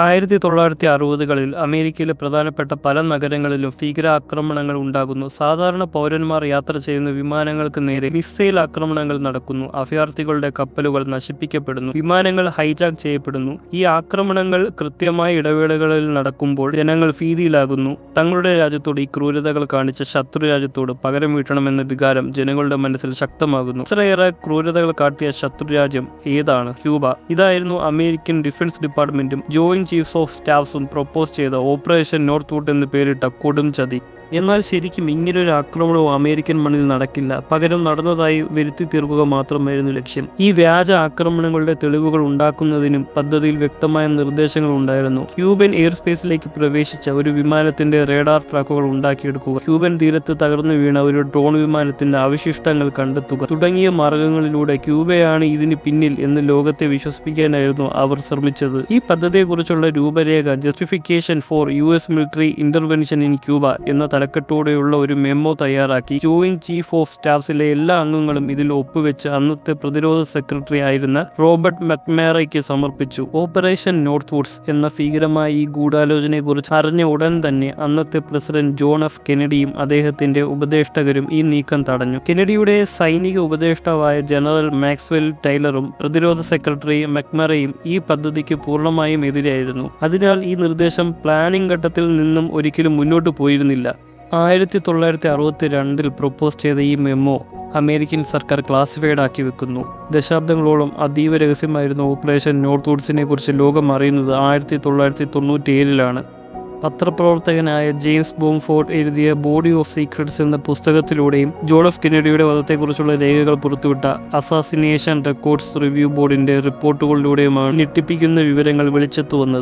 1960-കളിൽ അമേരിക്കയിലെ പ്രധാനപ്പെട്ട പല നഗരങ്ങളിലും ഭീകരാക്രമണങ്ങൾ ഉണ്ടാകുന്നു. സാധാരണ പൗരന്മാർ യാത്ര ചെയ്യുന്ന വിമാനങ്ങൾക്ക് നേരെ മിസൈൽ ആക്രമണങ്ങൾ നടക്കുന്നു. അഭയാർത്ഥികളുടെ കപ്പലുകൾ നശിപ്പിക്കപ്പെടുന്നു. വിമാനങ്ങൾ ഹൈജാക്ക് ചെയ്യപ്പെടുന്നു. ഈ ആക്രമണങ്ങൾ കൃത്യമായ ഇടവേളകളിൽ നടക്കുമ്പോൾ ജനങ്ങൾ ഭീതിയിലാകുന്നു. തങ്ങളുടെ രാജ്യത്തോട് ഈ ക്രൂരതകൾ കാണിച്ച ശത്രു രാജ്യത്തോട് പകരം വീട്ടണമെന്ന വികാരം ജനങ്ങളുടെ മനസ്സിൽ ശക്തമാകുന്നു. ഇത്രയേറെ ക്രൂരതകൾ കാട്ടിയ ശത്രു രാജ്യം ഏതാണ്? ക്യൂബ. ഇതായിരുന്നു അമേരിക്കൻ ഡിഫൻസ് ഡിപ്പാർട്ട്മെന്റും ജോയിന്റ് ചീഫ്സ് ഓഫ് സ്റ്റാഫ്സും പ്രൊപ്പോസ് ചെയ്ത ഓപ്പറേഷൻ നോർത്ത് എന്ന് പേരിട്ട കൊടും ചതി. എന്നാൽ ശരിക്കും ഇങ്ങനൊരു ആക്രമണവും അമേരിക്കൻ മണ്ണിൽ നടക്കില്ല. പകരം നടന്നതായി വരുത്തി തീർക്കുക മാത്രമായിരുന്നു ലക്ഷ്യം. ഈ വ്യാജ ആക്രമണങ്ങളുടെ തെളിവുകൾ ഉണ്ടാക്കുന്നതിനും പദ്ധതിയിൽ വ്യക്തമായ നിർദ്ദേശങ്ങൾ ഉണ്ടായിരുന്നു. ക്യൂബൻ എയർ സ്പേസിലേക്ക് പ്രവേശിച്ച ഒരു വിമാനത്തിന്റെ റേഡാർ ട്രാക്കുകൾ ഉണ്ടാക്കിയെടുക്കുക, ക്യൂബൻ തീരത്ത് തകർന്നു വീണ ഒരു ഡ്രോൺ വിമാനത്തിന്റെ അവശിഷ്ടങ്ങൾ കണ്ടെത്തുക തുടങ്ങിയ മാർഗങ്ങളിലൂടെ ക്യൂബയാണ് ഇതിന് പിന്നിൽ എന്ന് ലോകത്തെ വിശ്വസിപ്പിക്കാനായിരുന്നു അവർ ശ്രമിച്ചത്. ഈ പദ്ധതിയെക്കുറിച്ചുള്ള രൂപരേഖ justification four US military intervention in Cuba എന്ന തലക്കെട്ടോടെയുള്ള ഒരു മെമ്മോ തയ്യാറാക്കി. ജോയിന്റ് ചീഫ് ഓഫ് സ്റ്റാഫ്സിലെ എല്ലാ അംഗങ്ങളും ഇതിൽ ഒപ്പുവെച്ച് അന്നത്തെ പ്രതിരോധ സെക്രട്ടറി ആയിരുന്ന റോബർട്ട് മക്നാറയ്ക്ക് സമർപ്പിച്ചു. ഓപ്പറേഷൻ നോർത്ത് വുഡ്സ് എന്ന ഭീകരമായ ഈ ഗൂഢാലോചനയെക്കുറിച്ച് അറിഞ്ഞ ഉടൻ തന്നെ അന്നത്തെ പ്രസിഡന്റ് ജോൺ F കെനഡിയും അദ്ദേഹത്തിന്റെ ഉപദേഷ്ടാക്കളും ഈ നീക്കം തടഞ്ഞു. കെനഡിയുടെ സൈനിക ഉപദേഷ്ടാവായ ജനറൽ മാക്സ്വെൽ ടൈലറും പ്രതിരോധ സെക്രട്ടറി മക്നാറയും ഈ പദ്ധതിക്ക് പൂർണ്ണമായും എതിരായിരുന്നു. അതിനാൽ ഈ നിർദ്ദേശം പ്ലാനിംഗ് ഘട്ടത്തിൽ നിന്നും ഒരിക്കലും മുന്നോട്ട് പോയിരുന്നില്ല. 1962 പ്രൊപ്പോസ് ചെയ്ത ഈ മെമ്മോ അമേരിക്കൻ സർക്കാർ ക്ലാസിഫൈഡ് ആക്കി വെക്കുന്നു. ദശാബ്ദങ്ങളോളം അതീവ രഹസ്യമായിരുന്ന ഓപ്പറേഷൻ നോർത്ത് വുഡ്സിനെ കുറിച്ച് ലോകം അറിയുന്നത് 1997 പത്രപ്രവർത്തകനായ ജെയിംസ് ബോംഫോർഡ് എഴുതിയ ബോഡി ഓഫ് സീക്രട്സ് എന്ന പുസ്തകത്തിലൂടെയും ജോൺ F കെനഡിയുടെ വധത്തെക്കുറിച്ചുള്ള രേഖകൾ പുറത്തുവിട്ട അസാസിനേഷൻ റെക്കോർഡ്സ് റിവ്യൂ ബോർഡിന്റെ റിപ്പോർട്ടുകളിലൂടെയുമാണ് ഞെട്ടിപ്പിക്കുന്ന വിവരങ്ങൾ വെളിച്ചത്തു വന്നത്.